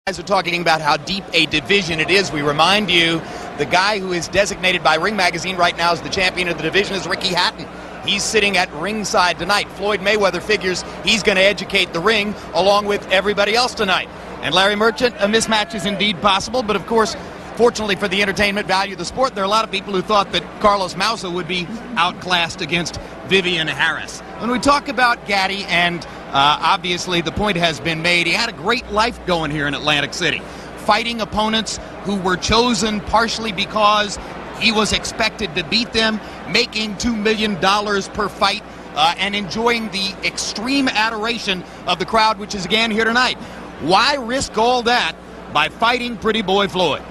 Guys are talking about how deep a division it is. We remind you, the guy who is designated by Ring Magazine right now as the champion of the division is Ricky Hatton. He's sitting at ringside tonight. Floyd Mayweather figures he's going to educate the ring along with everybody else tonight. And Larry Merchant, a mismatch is indeed possible, but of course, fortunately for the entertainment value of the sport, there are a lot of people who thought that Carlos Mausa would be outclassed against Vivian Harris. When we talk about Gatti, and obviously the point has been made, he had a great life going here in Atlantic City, fighting opponents who were chosen partially because he was expected to beat them, making $2 million per fight, and enjoying the extreme adoration of the crowd, which is again here tonight. Why risk all that by fighting Pretty Boy Floyd?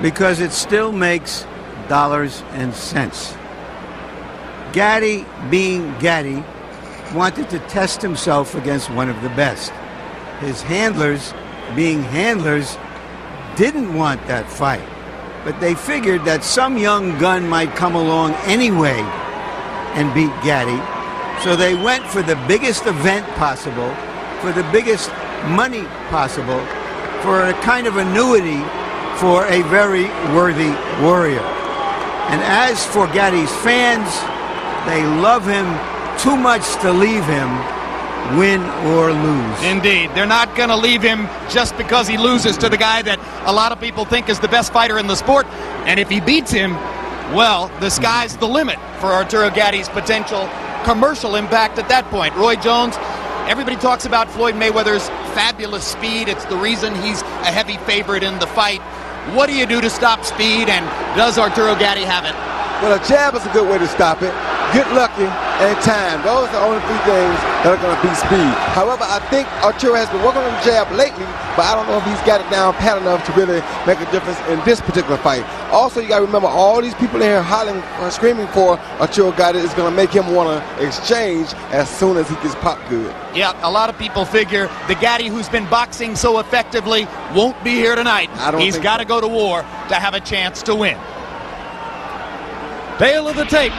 Because it still makes dollars and cents. Gatti, being Gatti, wanted to test himself against one of the best. His handlers, being handlers, didn't want that fight. But they figured that some young gun might come along anyway and beat Gatti. So they went for the biggest event possible, for the biggest money possible, for a kind of annuity for a very worthy warrior. And as for Gatti's fans, they love him too much to leave him, win or lose. Indeed. They're not going to leave him just because he loses to the guy that a lot of people think is the best fighter in the sport. And if he beats him, well, the sky's the limit for Arturo Gatti's potential commercial impact at that point. Roy Jones, everybody talks about Floyd Mayweather's fabulous speed. It's the reason he's a heavy favorite in the fight. What do you do to stop speed, and does Arturo Gatti have it? Well, a jab is a good way to stop it. Get lucky and time. Those are the only three things that are going to beat speed. However, I think Arturo has been working on the jab lately, but I don't know if he's got it down pat enough to really make a difference in this particular fight. Also, you got to remember, all these people in here hollering or screaming for Arturo Gatti is going to make him want to exchange as soon as he gets popped good. Yeah, a lot of people figure the Gatti who's been boxing so effectively won't be here tonight. He's got to go to war to have a chance to win. Tale of the tape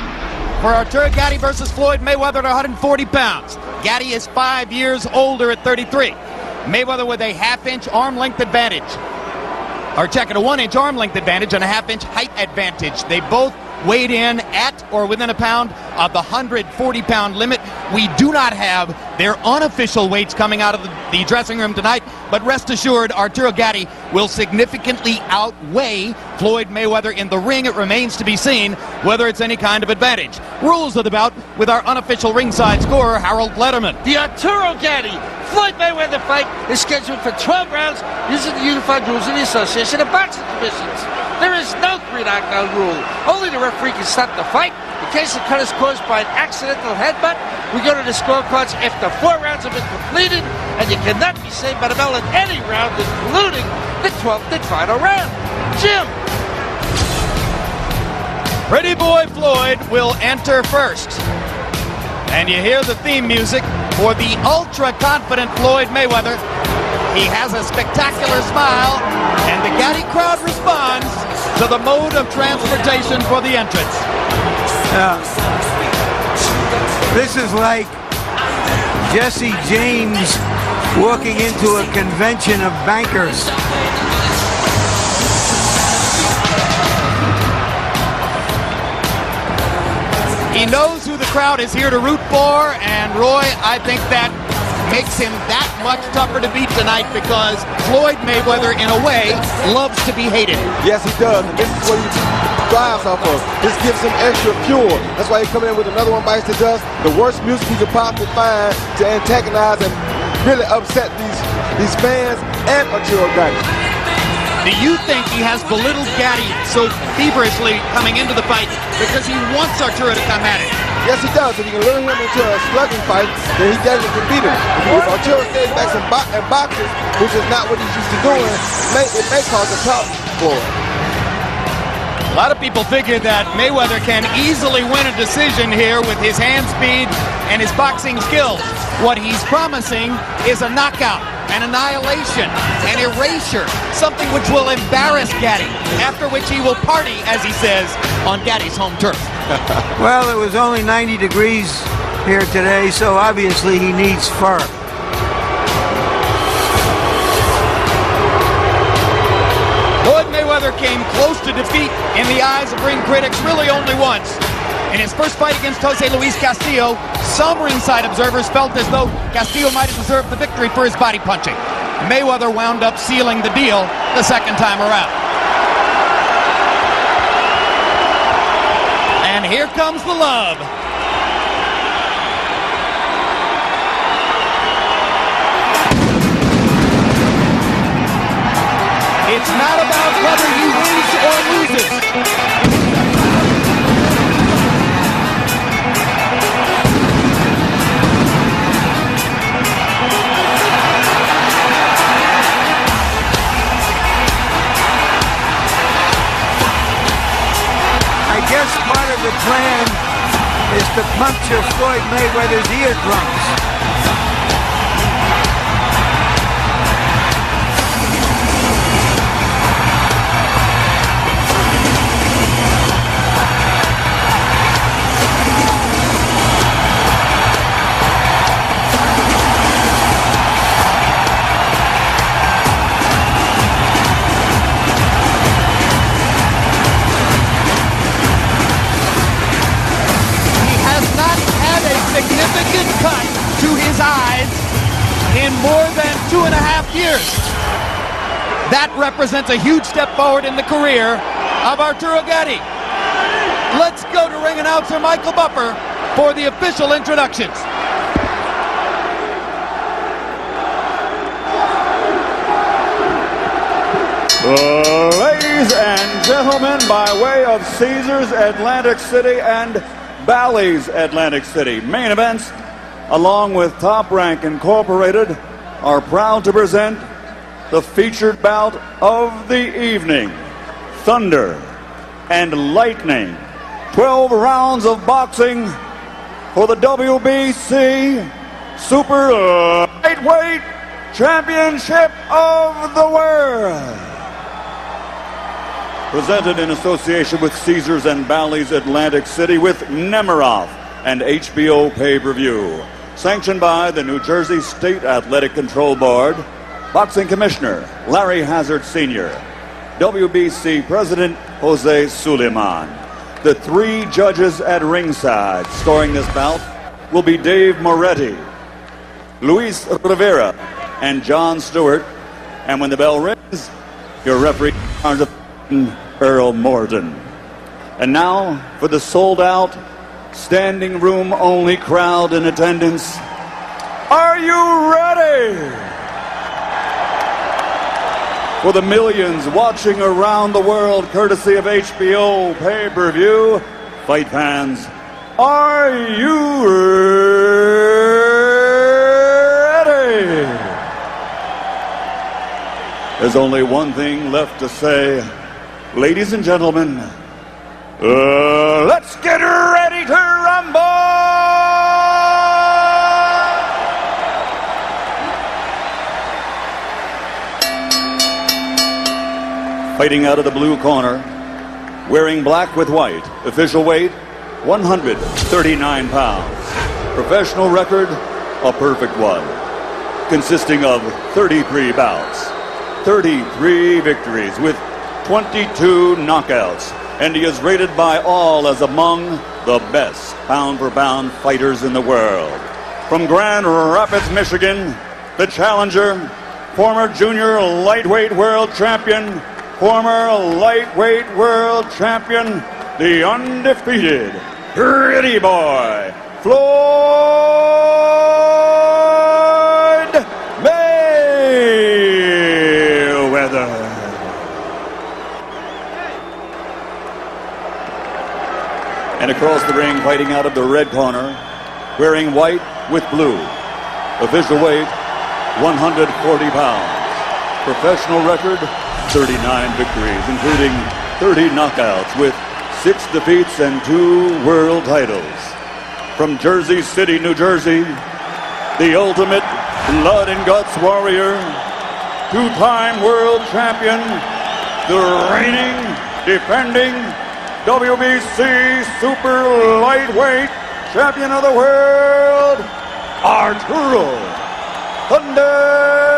for Arturo Gatti versus Floyd Mayweather at 140 pounds. Gatti is 5 years older at 33. Mayweather with a half-inch arm length advantage. Or checking a 1-inch arm length advantage and a half-inch height advantage. They both weighed in at or within a pound of the 140-pound limit. We do not have their unofficial weights coming out of the dressing room tonight, but rest assured, Arturo Gatti will significantly outweigh Floyd Mayweather in the ring. It remains to be seen whether it's any kind of advantage. Rules of the bout with our unofficial ringside scorer, Harold Letterman. The Arturo Gatti Floyd Mayweather fight is scheduled for 12 rounds using the unified rules of the Association of Boxing Divisions. There is no 3-knockdown rule. Only the referee can stop the fight. In case the cut is caused by an accidental headbutt, we go to the scorecards after 4 rounds have been completed, and you cannot be saved by the bell in any round, including the 12th and final round. Jim. Pretty Boy Floyd will enter first. And you hear the theme music for the ultra-confident Floyd Mayweather. He has a spectacular smile, and the Gatti crowd responds to the mode of transportation for the entrance. This is like Jesse James walking into a convention of bankers. He knows who the crowd is here to root for, and Roy, I think that makes him that much tougher to beat tonight because Floyd Mayweather, in a way, loves to be hated. Yes, he does, and this is what he thrives off of. This gives him extra fuel. That's why he's coming in with another one bites the dust. The worst music he could possibly find to antagonize and really upset these fans and Arturo Gatti. Do you think he has belittled Gatti so feverishly coming into the fight because he wants Arturo to come at it? Yes, he does. If he can lure him into a slugging fight, then he definitely can beat him. If Arturo stays back and boxes, which is not what he's used to doing, it may cause a problem for him. A lot of people figure that Mayweather can easily win a decision here with his hand speed and his boxing skills. What he's promising is a knockout, an annihilation, an erasure, something which will embarrass Gatti, after which he will party, as he says, on Gatti's home turf. Well, it was only 90 degrees here today, so obviously he needs fur. Mayweather came close to defeat in the eyes of ring critics really only once. In his first fight against Jose Luis Castillo, some ringside observers felt as though Castillo might have deserved the victory for his body punching. Mayweather wound up sealing the deal the second time around. And here comes the love. It's not about whether he wins or loses. I guess part of the plan is to puncture Floyd Mayweather's eardrums. Significant cut to his eyes in more than 2.5 years. That represents a huge step forward in the career of Arturo Gatti. Let's go to ring announcer Michael Buffer for the official introductions. Ladies and gentlemen, by way of Caesars Atlantic City and Bally's Atlantic City, main events, along with Top Rank Incorporated, are proud to present the featured bout of the evening. Thunder and Lightning. 12 rounds of boxing for the WBC Super Lightweight Championship of the World. Presented in association with Caesars and Bally's Atlantic City with Nemiroff and HBO pay-per-view. Sanctioned by the New Jersey State Athletic Control Board, Boxing Commissioner Larry Hazard Sr., WBC President Jose Suleiman. The 3 judges at ringside scoring this bout will be Dave Moretti, Luis Rivera, and John Stewart. And when the bell rings, your referee is Earl Morton. And now for the sold-out, standing room only crowd in attendance. Are you ready? For the millions watching around the world courtesy of HBO pay-per-view, fight fans, are you ready? There's only one thing left to say. Ladies and gentlemen, let's get ready to rumble! Fighting out of the blue corner, wearing black with white, official weight 139 pounds. Professional record, a perfect one, consisting of 33 bouts, 33 victories with 22 knockouts, and he is rated by all as among the best pound-for-pound fighters in the world. From Grand Rapids, Michigan, the challenger, former junior lightweight world champion, former lightweight world champion, the undefeated Pretty Boy, Floyd Mayweather. And across the ring, fighting out of the red corner, wearing white with blue. Official weight, 140 pounds. Professional record, 39 victories, including 30 knockouts with 6 defeats and 2 world titles. From Jersey City, New Jersey, the ultimate blood and guts warrior, 2-time world champion, the reigning, defending WBC Super Lightweight Champion of the World, Arturo Thunder